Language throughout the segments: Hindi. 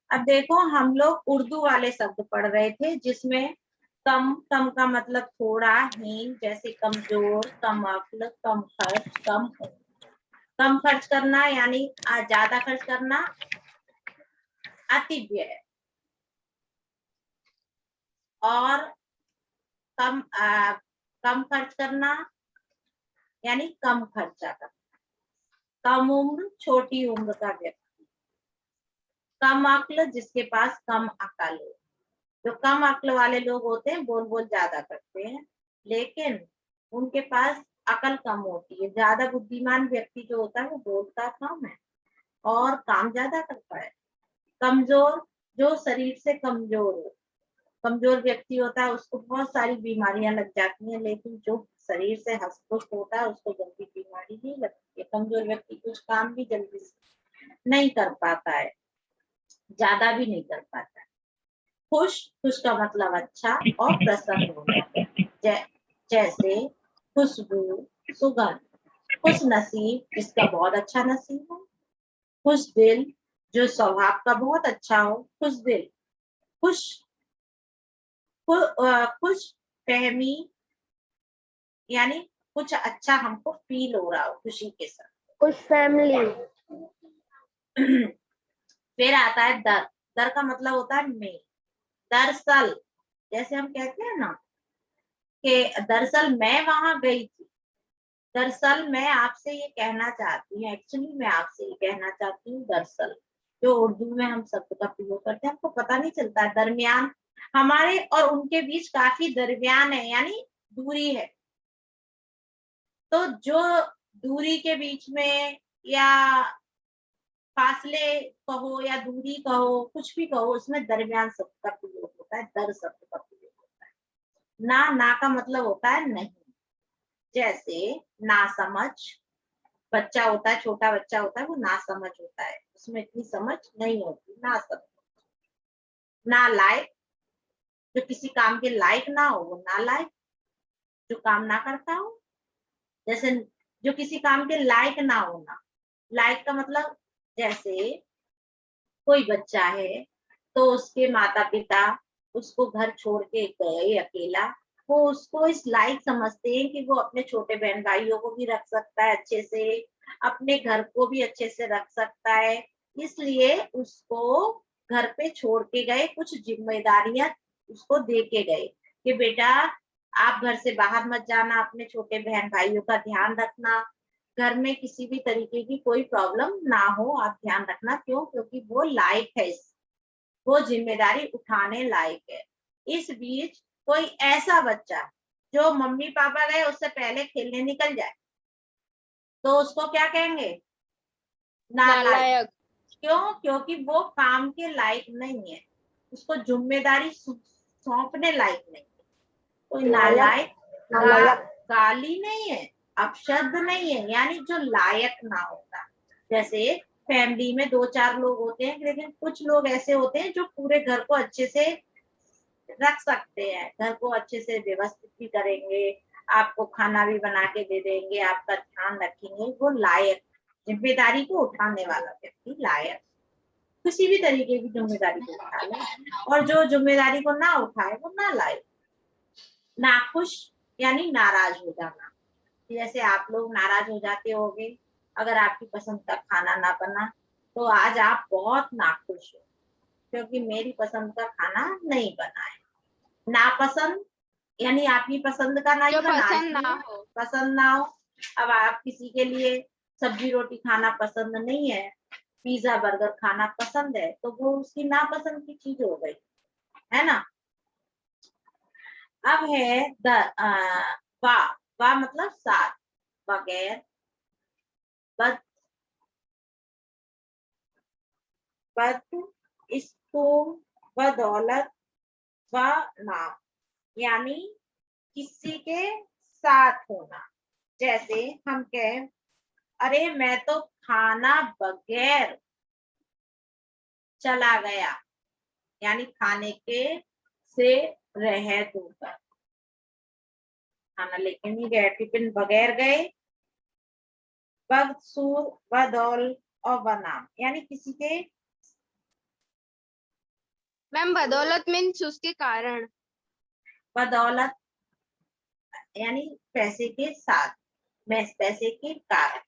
अब देखो, हम लोग उर्दू वाले शब्द पढ़ रहे थे जिसमें कम, कम का मतलब थोड़ा, हीन जैसे कमजोर, कम अक्ल, कम खर्च, कम खर्च करना यानी ज्यादा खर्च करना, अति व्यय, और कम खर्च करना यानी कम खर्चा करना, कम उम्र छोटी उम्र का व्यक्ति, कम अक्ल जिसके पास कम अकल हो। जो कम अक्ल वाले लोग होते हैं बोल बोल ज्यादा करते हैं, लेकिन उनके पास अकल कम होती है। ज्यादा बुद्धिमान व्यक्ति जो होता है वो बोलता कम है और काम ज्यादा करता है। कमजोर, जो शरीर से कमजोर हो, कमजोर व्यक्ति होता है उसको बहुत सारी बीमारियां लग जाती हैं, लेकिन जो शरीर से हष्ट-पुष्ट होता है उसको जल्दी बीमारी नहीं लगती है। कमजोर व्यक्ति कुछ काम भी जल्दी से नहीं कर पाता है, ज्यादा भी नहीं कर पाता है। खुश, खुश का मतलब अच्छा और प्रसन्न होना, जैसे खुशबू, सुगंध। खुश नसीब, जिसका बहुत अच्छा नसीब हो। खुश दिल, जो स्वभाव का बहुत अच्छा हो, खुश दिल। खुश खुश फहमी यानी कुछ अच्छा हमको फील हो रहा हो खुशी के साथ। खुश फैमिली। फिर आता है दर, दर का मतलब होता है में। दरअसल, जैसे हम कहते हैं ना कि दरअसल मैं वहां गई थी, दरअसल मैं आपसे ये कहना चाहती हूँ, एक्चुअली मैं आपसे ये कहना चाहती हूँ दरअसल। जो उर्दू में हम शब्द का प्रयोग करते हैं हमको पता नहीं चलता है। दरमियान, हमारे और उनके बीच काफी दरमियान है यानी दूरी है। तो जो दूरी के बीच में या फासले कहो या दूरी कहो, कुछ भी कहो, उसमें दरमियान शब्द का प्रयोग होता है, दर शब्द का प्रयोग होता है। ना का मतलब होता है नहीं, जैसे नासमझ, बच्चा होता है, छोटा बच्चा होता है, वो नासमझ होता है, उसमें इतनी समझ नहीं होती, नासमझ। नालायक, जो किसी काम के लायक ना हो वो नालायक, जो काम ना करता हो। जैसे जो किसी काम के लायक ना होना, लायक का मतलब जैसे कोई बच्चा है तो उसके माता पिता उसको घर छोड़ के गए अकेला, वो उसको इस लायक समझते हैं कि वो अपने छोटे बहन भाइयों को भी रख सकता है अच्छे से, अपने घर को भी अच्छे से रख सकता है, इसलिए उसको घर पे छोड़ के गए, कुछ जिम्मेदारियां उसको दे के गए कि बेटा आप घर से बाहर मत जाना, अपने छोटे बहन भाइयों का ध्यान रखना, घर में किसी भी तरीके की कोई प्रॉब्लम ना हो, आप ध्यान रखना। क्यों? क्योंकि वो लायक है, वो जिम्मेदारी उठाने लायक है। इस बीच कोई ऐसा बच्चा जो मम्मी पापा गए उससे पहले खेलने निकल जाए तो उसको क्या कहेंगे? नालायक। क्यों? क्योंकि वो काम के लायक नहीं है, उसको जिम्मेदारी सौंपने लायक नहीं है। कोई नालायक गाली नहीं है, अपशब्द नहीं है, यानी जो लायक ना होता। जैसे फैमिली में 2-4 लोग होते हैं, लेकिन कुछ लोग ऐसे होते हैं जो पूरे घर को अच्छे से रख सकते हैं, घर को अच्छे से व्यवस्थित भी करेंगे, आपको खाना भी बना के दे देंगे, आपका ध्यान रखेंगे, वो लायक, जिम्मेदारी को उठाने वाला व्यक्ति लायक, किसी भी तरीके की जिम्मेदारी को उठा ले। और जो जिम्मेदारी को ना उठाए वो नालायक। नाखुश यानी नाराज हो जाना, जैसे आप लोग नाराज हो जाते होगे अगर आपकी पसंद का खाना ना बना, तो आज आप बहुत नाखुश हो क्योंकि मेरी पसंद का खाना नहीं बना है। नापसंद यानी आपकी पसंद का नहीं बना, पसंद ना हो। अब आप किसी के लिए सब्जी रोटी खाना पसंद नहीं है, पिज्जा बर्गर खाना पसंद है, तो वो उसकी नापसंद की चीज हो गई, है ना। अब है वा, वा मतलब साथ, बगैर, बद, इसको, बदौलत, व नाम यानी किसी के साथ होना। जैसे हम कहें अरे मैं तो खाना बगैर चला गया, यानी खाने के से रह दूंगा, खाना लेके नहीं गए, टिफिन बगैर गए। बदसूर, बदौल और बनाम, यानी किसी के। मैम बदौलत मीन्स उसके कारण। बदौलत यानी पैसे के साथ, मैं पैसे के कारण,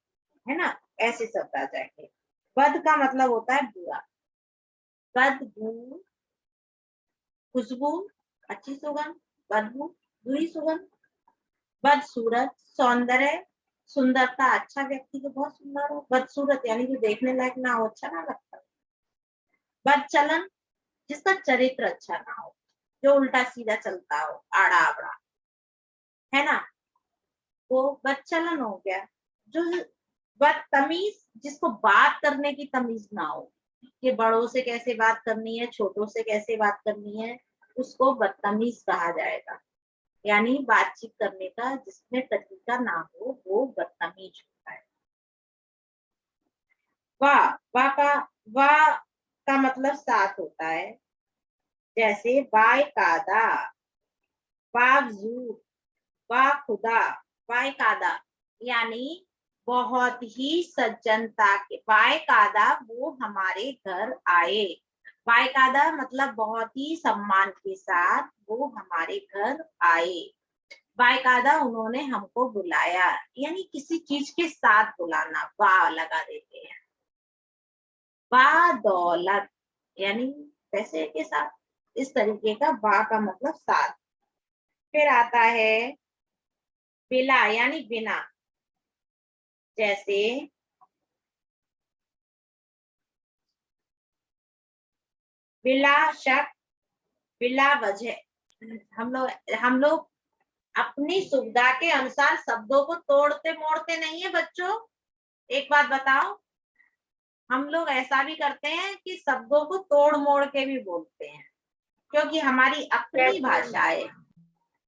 है ना, ऐसे शब्द आ जाएंगे। बद का मतलब होता है बुरा, बदबू, खुशबू, अच्छी सुगंध, बदबू, बुरी सुगंध। बदसूरत, सौंदर्य, सुंदरता, अच्छा व्यक्ति जो बहुत सुंदर हो। बदसूरत यानी जो देखने लायक ना हो, अच्छा ना लगता। बदचलन, जिसका चरित्र अच्छा ना हो, जो उल्टा सीधा चलता हो, आड़ा आवड़ा, है ना, वो बदचलन हो गया। जो बदतमीज, जिसको बात करने की तमीज ना हो, कि बड़ों से कैसे बात करनी है, छोटों से कैसे बात करनी है, उसको बदतमीज कहा जाएगा। यानी बातचीत करने का जिसमें तरीका ना हो, वो बदतमीज होता है। वाह, वाह का मतलब साथ होता है, जैसे वायकादा, बावजूद, खुदा, वायकादा, यानी बहुत ही सज्जनता के, वायकादा वो हमारे घर आए। वायकादा मतलब बहुत ही सम्मान के साथ वो हमारे घर आए। बाकायदा उन्होंने हमको बुलाया, यानी किसी चीज के साथ बुलाना, वाह लगा देते हैं। दौलत यानी पैसे के साथ, इस तरीके का वाह का मतलब साथ। फिर आता है बिला, यानी बिना, जैसे बिला शक, बिला वजह। हम लोग अपनी सुविधा के अनुसार शब्दों को तोड़ते मोड़ते नहीं है बच्चों। एक बात बताओ, हम लोग ऐसा भी करते हैं कि शब्दों को तोड़ मोड़ के भी बोलते हैं, क्योंकि हमारी अपनी भाषा है,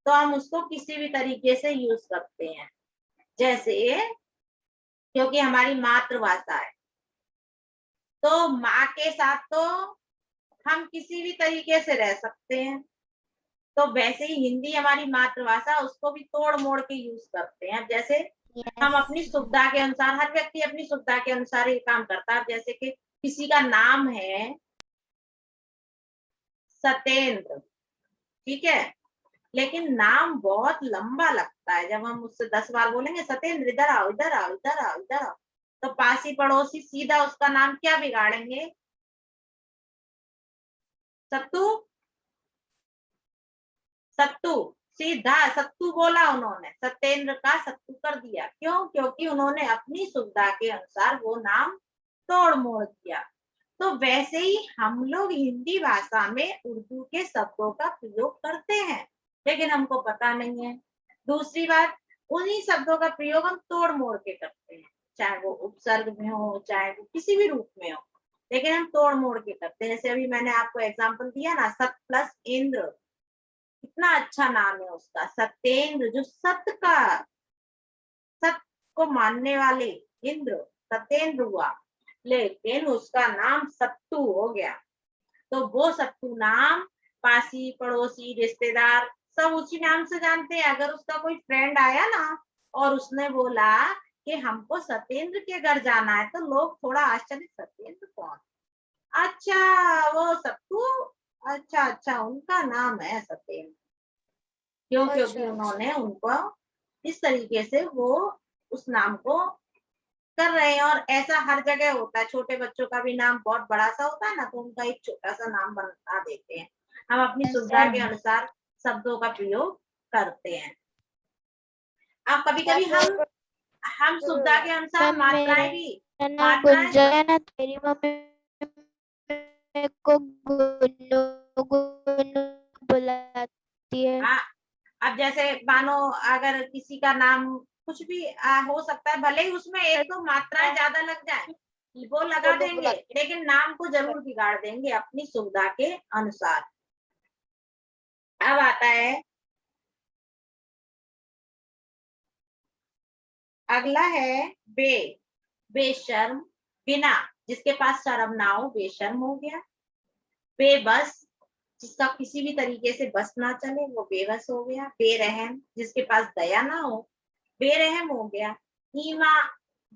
तो हम उसको किसी भी तरीके से यूज करते हैं। जैसे क्योंकि हमारी मातृभाषा है, तो माँ के साथ तो हम किसी भी तरीके से रह सकते हैं, तो वैसे ही हिंदी हमारी मातृभाषा, उसको भी तोड़ मोड़ के यूज करते हैं। जैसे हम अपनी सुविधा के अनुसार, हर व्यक्ति अपनी सुविधा के अनुसार ये काम करता है। जैसे कि किसी का नाम है सत्येंद्र, ठीक है, लेकिन नाम बहुत लंबा लगता है। जब हम उससे 10 बार बोलेंगे सत्येंद्र इधर आओ, इधर आओ, इधर आओ, इधर आओ, तो पासी पड़ोसी सीधा उसका नाम क्या बिगाड़ेंगे, सत्तू, सत्तू, सीधा सत्तू बोला उन्होंने, सत्येंद्र का सत्तू कर दिया। क्यों? क्योंकि उन्होंने अपनी सुविधा के अनुसार वो नाम तोड़ मोड़ दिया। तो वैसे ही हम लोग हिंदी भाषा में उर्दू के शब्दों का प्रयोग करते हैं, लेकिन हमको पता नहीं है। दूसरी बात, उन्हीं शब्दों का प्रयोग हम तोड़ मोड़ के करते हैं, चाहे वो उपसर्ग में हो, चाहे वो किसी भी रूप में हो, लेकिन हम तोड़ मोड़ के करते हैं। जैसे अभी मैंने आपको एग्जाम्पल दिया ना, सत प्लस इंद्र, कितना अच्छा नाम है उसका, सत्येंद्र, जो सत्य का, सत्य को मानने वाले इंद्र, सत्येंद्र हुआ, लेकिन उसका नाम सत्तू हो गया। तो वो सत्तू नाम पासी पड़ोसी रिश्तेदार सब उसी नाम से जानते हैं। अगर उसका कोई फ्रेंड आया ना और उसने बोला कि हमको सत्येंद्र के घर जाना है, तो लोग थोड़ा आश्चर्य, सत्येंद्र कौन, अच्छा वो सत्तू, अच्छा अच्छा उनका नाम है सत्येंद्र। क्यों? क्योंकि उन्होंने उनको इस तरीके से वो उस नाम को कर रहे हैं। और ऐसा हर जगह होता है, छोटे बच्चों का भी नाम बहुत बड़ा सा होता है ना, तो उनका एक छोटा सा नाम बना देते हैं। हम अपनी सुविधा के अनुसार शब्दों का प्रयोग करते हैं। अब कभी कभी हम सुविधा के अनुसार मात्राएं भी, मात्राएं गुंजन, तेरी मम्मी मेरे को गुल्लू गुल्लू बुलाती है। हाँ, अब जैसे मानो अगर किसी का नाम कुछ भी हो सकता है, भले ही उसमें एक दो मात्राएं ज्यादा लग जाए, वो लगा देंगे, लेकिन नाम को जरूर बिगाड़ देंगे अपनी सुविधा के अनुसार। अब आता है अगला है बे, बेशर्म, बिना, जिसके पास शर्म ना हो बेशर्म हो गया। बेबस, जिसका किसी भी तरीके से बस ना चले वो बेबस हो गया। बेरहम, जिसके पास दया ना हो बेरहम हो गया। ईमा,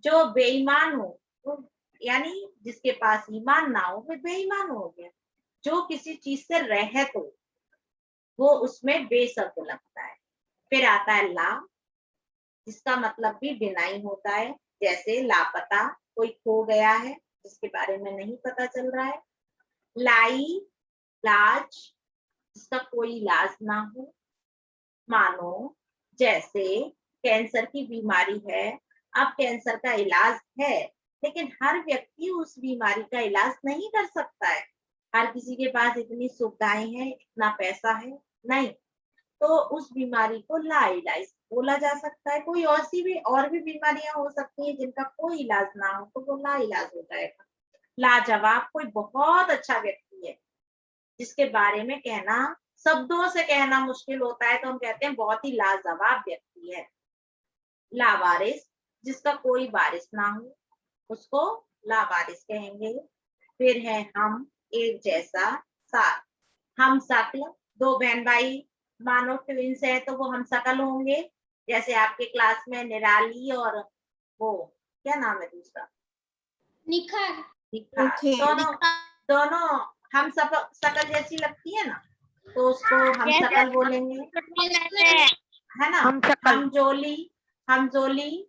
जो बेईमान हो वो, यानी जिसके पास ईमान ना हो वो बेईमान हो गया। जो किसी चीज से रहित हो वो उसमें बे शब्द लगता है। फिर आता है ला, जिसका मतलब भी डिनाई होता है, जैसे लापता, कोई खो गया है जिसके बारे में नहीं पता चल रहा है। लाई, लाज, जिसका कोई इलाज ना हो। मानो, जैसे कैंसर की बीमारी है, अब कैंसर का इलाज है लेकिन हर व्यक्ति उस बीमारी का इलाज नहीं कर सकता है। हर किसी के पास इतनी सुविधाएं हैं, इतना पैसा है नहीं, तो उस बीमारी को लाइलाज बोला जा सकता है। कोई और भी बीमारियां हो सकती हैं जिनका कोई इलाज ना हो तो वो लाइलाज हो जाएगा। लाजवाब, कोई बहुत अच्छा व्यक्ति है जिसके बारे में कहना, शब्दों से कहना मुश्किल होता है तो हम कहते हैं बहुत ही लाजवाब व्यक्ति है। लावारिस, जिसका कोई वारिस ना हो उसको लावारिस कहेंगे। फिर है हम, एक जैसा, साथ। हम शक्ल, दो बहन भाई मानो ट्विंस है तो वो हम शकल होंगे। जैसे आपके क्लास में निराली और वो क्या नाम है दूसरा, निखार। निखार, दोनों दोनों हम सब शकल जैसी लगती है ना, तो उसको हम शकल बोलेंगे, है ना। हम जोली, हम जोली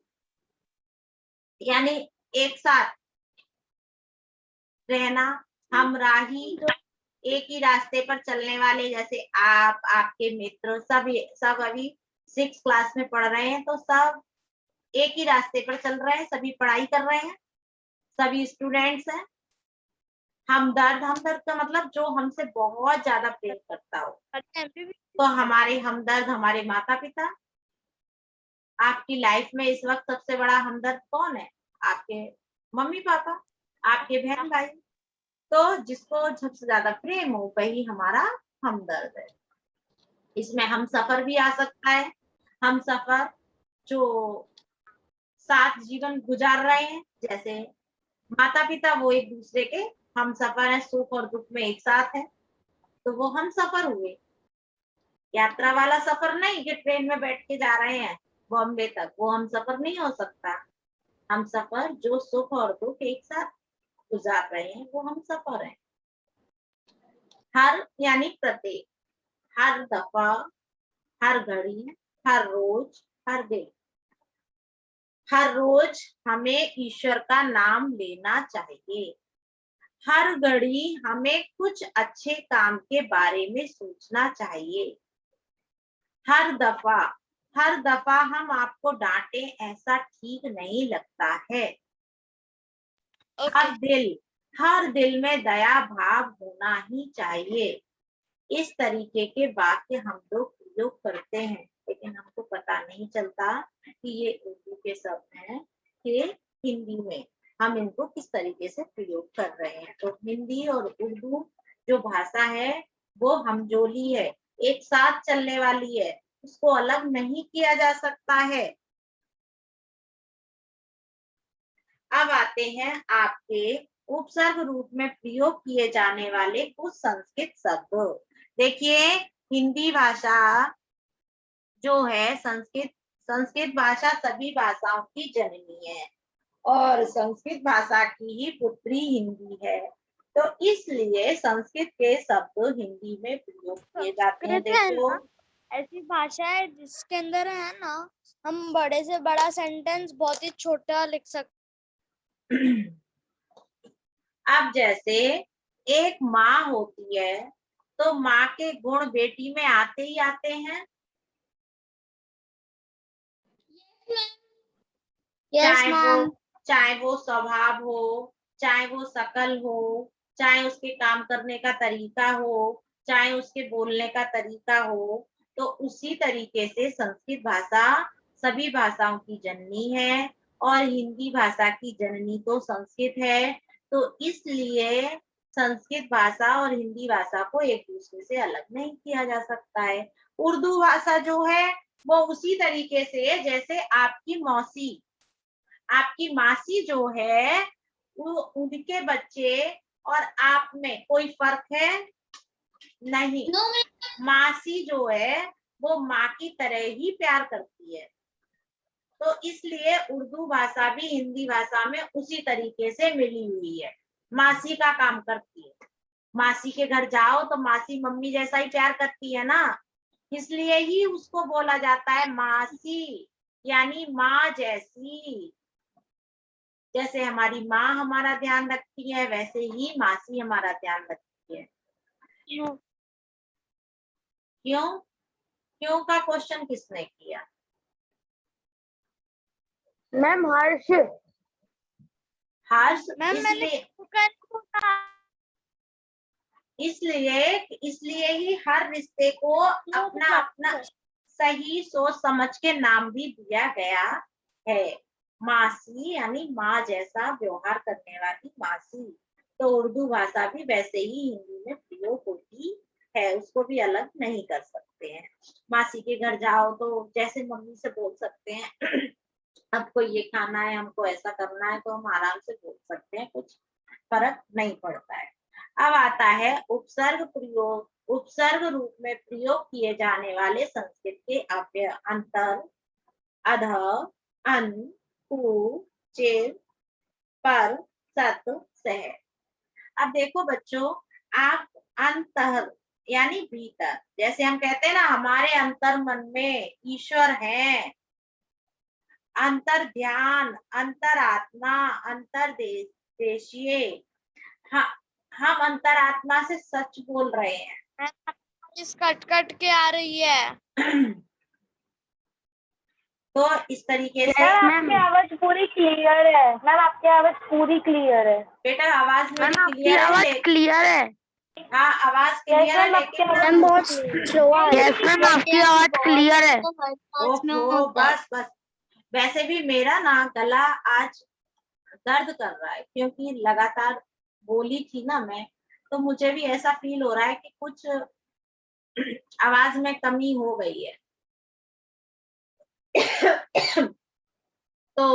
यानी एक साथ रहना। हम राही, एक ही रास्ते पर चलने वाले, जैसे आप, आपके मित्र, सब अभी 6 क्लास में पढ़ रहे हैं तो सब एक ही रास्ते पर चल रहे हैं, सभी पढ़ाई कर रहे हैं, सभी स्टूडेंट्स हैं। हमदर्द, हमदर्द का मतलब जो हमसे बहुत ज्यादा प्रेम करता हो, तो हमारे हमदर्द हमारे माता पिता। आपकी लाइफ में इस वक्त सबसे बड़ा हमदर्द कौन है? आपके मम्मी पापा, आपके बहन भाई। तो जिसको सबसे ज्यादा प्रेम हो वही हमारा हमदर्द है। इसमें हम सफर भी आ सकता है। हम सफर जो साथ जीवन गुजार रहे हैं, जैसे माता पिता वो एक दूसरे के हम सफर है, सुख और दुख में एक साथ है, तो वो हम सफर हुए। यात्रा वाला सफर नहीं कि ट्रेन में बैठ के जा रहे हैं बॉम्बे तक, वो हम सफर नहीं हो सकता। हम सफर जो सुख और दुख एक साथ गुजार रहे हैं वो हम सफर है। हर यानी प्रत्येक, हर दफा, हर घड़ी, हर रोज, हर दिन। हर रोज हमें ईश्वर का नाम लेना चाहिए। हर घड़ी हमें कुछ अच्छे काम के बारे में सोचना चाहिए। हर दफा, हर दफा हम आपको डांटे ऐसा ठीक नहीं लगता है। हर दिल में दया भाव होना ही चाहिए। इस तरीके के वाक्य हम लोग प्रयोग करते हैं लेकिन हमको पता नहीं चलता कि ये उर्दू के शब्द हैं कि हिंदी में हम इनको किस तरीके से प्रयोग कर रहे हैं। तो हिंदी और उर्दू जो भाषा है वो हमजोली है, एक साथ चलने वाली है, उसको अलग नहीं किया जा सकता है। अब आते हैं आपके उपसर्ग रूप में प्रयोग किए जाने वाले कुछ संस्कृत शब्द। देखिए, हिंदी भाषा जो है, संस्कृत भाषा सभी भाषाओं की जननी है और संस्कृत भाषा की ही पुत्री हिंदी है, तो इसलिए संस्कृत के शब्द हिंदी में प्रयोग किए जाते हैं। देखो, ऐसी भाषा है जिसके अंदर है ना हम बड़े से बड़ा सेंटेंस बहुत ही छोटा लिख सकते। अब जैसे एक माँ होती है तो माँ के गुण बेटी में आते ही आते हैं। चाहे वो स्वभाव हो, चाहे वो शकल हो, चाहे उसके काम करने का तरीका हो, चाहे उसके बोलने का तरीका हो, तो उसी तरीके से संस्कृत भाषा सभी भाषाओं की जननी है और हिंदी भाषा की जननी तो संस्कृत है। तो इसलिए संस्कृत भाषा और हिंदी भाषा को एक दूसरे से अलग नहीं किया जा सकता है। उर्दू भाषा जो है वो उसी तरीके से है जैसे आपकी मौसी आपकी मासी जो है वो उनके बच्चे और आप में कोई फर्क है नहीं। मासी जो है वो माँ की तरह ही प्यार करती है, तो इसलिए उर्दू भाषा भी हिंदी भाषा में उसी तरीके से मिली हुई है, मासी का काम करती है। मासी के घर जाओ तो मासी मम्मी जैसा ही प्यार करती है ना, इसलिए ही उसको बोला जाता है मासी, यानी माँ जैसी। जैसे हमारी माँ हमारा ध्यान रखती है वैसे ही मासी हमारा ध्यान रखती है। क्यों? क्यों का क्वेश्चन किसने किया? मैम हर्ष। हर्ष। मैम मैंने इसलिए ही हर रिश्ते को अपना अपना सही सोच समझ के नाम भी दिया गया है। मासी यानी माँ जैसा व्यवहार करने वाली मासी, तो उर्दू भाषा भी वैसे ही हिंदी में प्रयोग होती है, उसको भी अलग नहीं कर सकते हैं। मासी के घर जाओ तो जैसे मम्मी से बोल सकते हैं हमको ये खाना है, हमको ऐसा करना है, तो हम आराम से बोल सकते हैं, कुछ फर्क नहीं पड़ता है। अब आता है उपसर्ग प्रयोग। उपसर्ग रूप में प्रयोग किए जाने वाले संस्कृत के अव्यय अंतर, अध, अन, पु, चिर, पर, सत, सह। अब देखो बच्चों, आप अंतर यानी भीतर, जैसे हम कहते हैं ना हमारे अंतर मन में ईश्वर है, अंतर ध्यान, अंतर आत्मा, अंतर देशीय। हम अंतरात्मा से सच बोल रहे हैं। इस कट कट के आ रही है। तो इस तरीके से आपकी आवाज पूरी क्लियर है। मैम आपकी आवाज पूरी क्लियर है। बेटा आवाज मेरी मैम आपकी क्लियर है, आवाज क्लियर है। हाँ आवाज क्लियर है, लेकिन मैम बहुत स्लो आ रही है। यस मैम आपकी आवाज क्लियर है। ओहो बस बस। वैसे भी मेरा ना गला आज दर्द कर रहा है, क्योंकि लगातार बोली थी ना मैं, तो मुझे भी ऐसा फील हो रहा है कि कुछ आवाज में कमी हो गई है। तो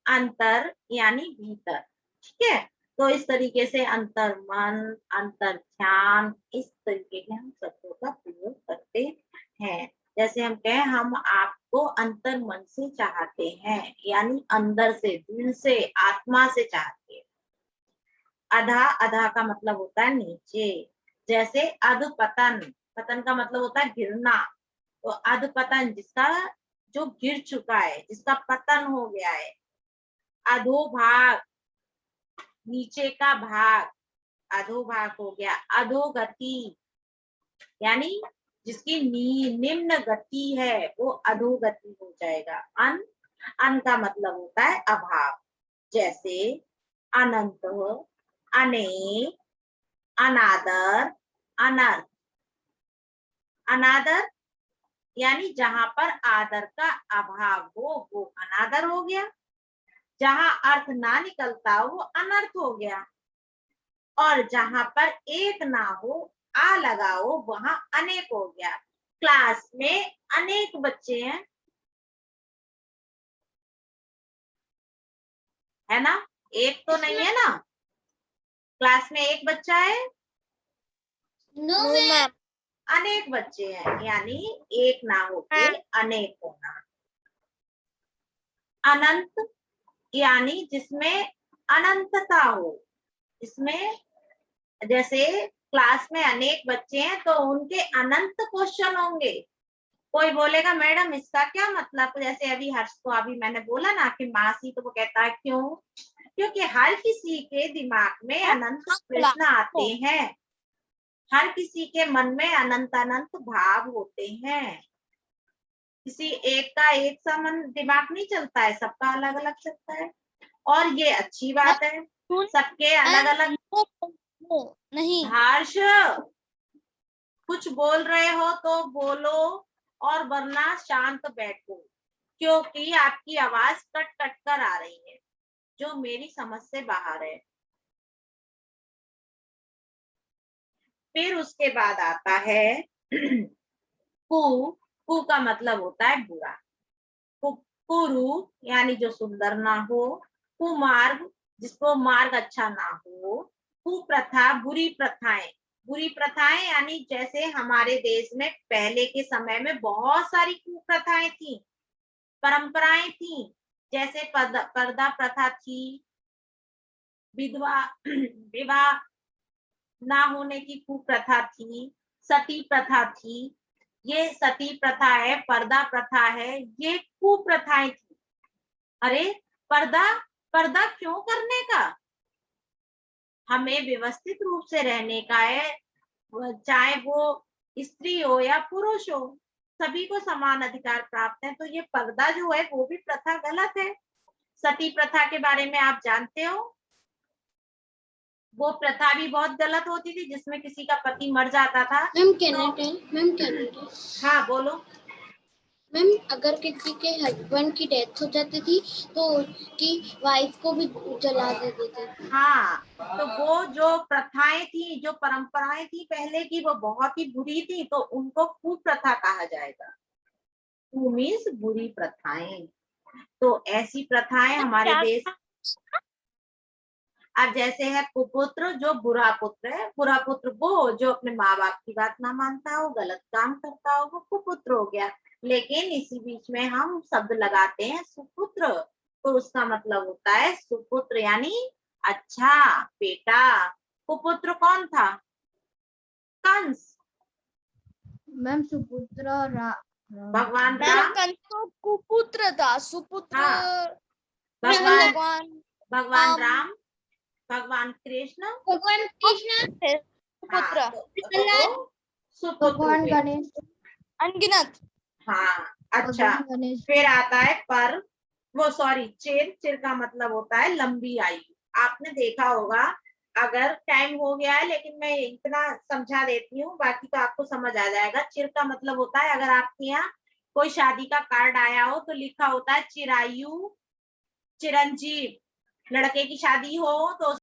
अंतर यानी भीतर, ठीक है। तो इस तरीके से अंतर मन, अंतर ध्यान, इस तरीके के हम शब्दों का प्रयोग करते हैं। जैसे हम कहें हम आपको अंतर मन से चाहते हैं, यानी अंदर से, दिल से, आत्मा से चाहते हैं। अधा, अधा का मतलब होता है नीचे, जैसे अधपतन, पतन का मतलब होता है गिरना, तो अधपतन जिसका जो गिर चुका है, जिसका पतन हो गया है। अधोभाग नीचे का भाग, अधोभाग हो गया। अधोगति यानी जिसकी निम्न गति है वो अधोगति हो जाएगा। अन का मतलब होता है अभाव, जैसे अनंत, अनेक, अनादर, अनर्थ। अनादर यानी जहां पर आदर का अभाव हो वो अनादर हो गया, जहां अर्थ ना निकलता वो अनर्थ हो गया, और जहां पर एक ना हो, आ लगाओ, वहां अनेक हो गया। क्लास में अनेक बच्चे हैं, है ना, एक तो नहीं है ना, क्लास में एक बच्चा है, नो मैम। अनेक बच्चे हैं, यानी एक ना होके अनेक होना। अनंत यानी जिसमें अनंतता हो, इसमें जैसे क्लास में अनेक बच्चे हैं तो उनके अनंत क्वेश्चन होंगे। कोई बोलेगा मैडम इसका क्या मतलब, जैसे अभी हर्ष को अभी मैंने बोला ना कि मासी, तो वो कहता है क्यों, क्योंकि हर किसी के दिमाग में अनंत प्रश्न आते हैं, हर किसी के मन में अनंत अनंत भाव होते हैं। किसी एक का एक सा मन दिमाग नहीं चलता है, सबका अलग अलग चलता है, और ये अच्छी बात है, सबके अलग अलग। नहीं हर्ष कुछ बोल रहे हो तो बोलो, और वरना शांत बैठो, क्योंकि आपकी आवाज कट कट कर आ रही है जो मेरी समझ से बाहर है। फिर उसके बाद आता है कु। कु का मतलब होता है बुरा। कुरु यानी जो सुंदर ना हो, कुमार्ग जिसको मार्ग अच्छा ना हो, कुप्रथा बुरी प्रथाएं, बुरी प्रथाएं यानी जैसे हमारे देश में पहले के समय में बहुत सारी कुप्रथाएं थी, परंपराएं थी, जैसे पर्दा प्रथा थी, विधवा विवाह ना होने की कुप्रथा थी, सती प्रथा थी, ये सती प्रथा है, पर्दा प्रथा है, ये कुप्रथाएं थी। अरे पर्दा पर्दा क्यों करने का? हमें व्यवस्थित रूप से रहने का है, चाहे वो स्त्री हो या पुरुष हो, सभी को समान अधिकार प्राप्त है। तो ये पर्दा जो है वो भी प्रथा गलत है। सती प्रथा के बारे में आप जानते हो, वो प्रथा भी बहुत गलत होती थी, जिसमें किसी का पति मर जाता था। मैम हाँ बोलो। मैम अगर किसी के हस्बैंड की डेथ हो जाती थी तो उसकी वाइफ को भी जला देते थे। हाँ, तो वो जो प्रथाएं थी, जो परंपराएं थी पहले की, वो बहुत ही बुरी थी, तो उनको कुप्रथा कहा जाएगा। कु मीन्स बुरी प्रथाएं। तो ऐसी प्रथाएं हमारे देश, अब जैसे है कुपुत्र, जो बुरा पुत्र है, बुरा पुत्र वो जो अपने माँ बाप की बात ना मानता हो, गलत काम करता हो, वो कुपुत्र हो गया। लेकिन इसी बीच में हम शब्द लगाते हैं सुपुत्र, तो उसका मतलब होता है सुपुत्र यानी अच्छा बेटा। कुपुत्र कौन था? कंस। मैम सुपुत्र और भगवान राम। कंस तो कुपुत्र था, सुपुत्र हाँ, भगवान भगवान राम। राम, भगवान कृष्ण, भगवान कृष्ण थे सुपुत्र। हाँ, तो वो सुपुत्र भगवान हुए। गणेश, अनगिनत। हाँ अच्छा। भगवान गणेश। फिर आता है पर, वो सॉरी चिर, चिर का मतलब होता है लंबी आयु। आपने देखा होगा, अगर टाइम हो गया है लेकिन मैं इतना समझा देती हूँ, बाकी तो आपको समझ आ जाएगा। चिर का मतलब होता है, अगर आपके यहाँ कोई शादी का कार्ड आया हो तो लिखा होता है चिरायु चिरंजीव। लड़के की शादी हो तो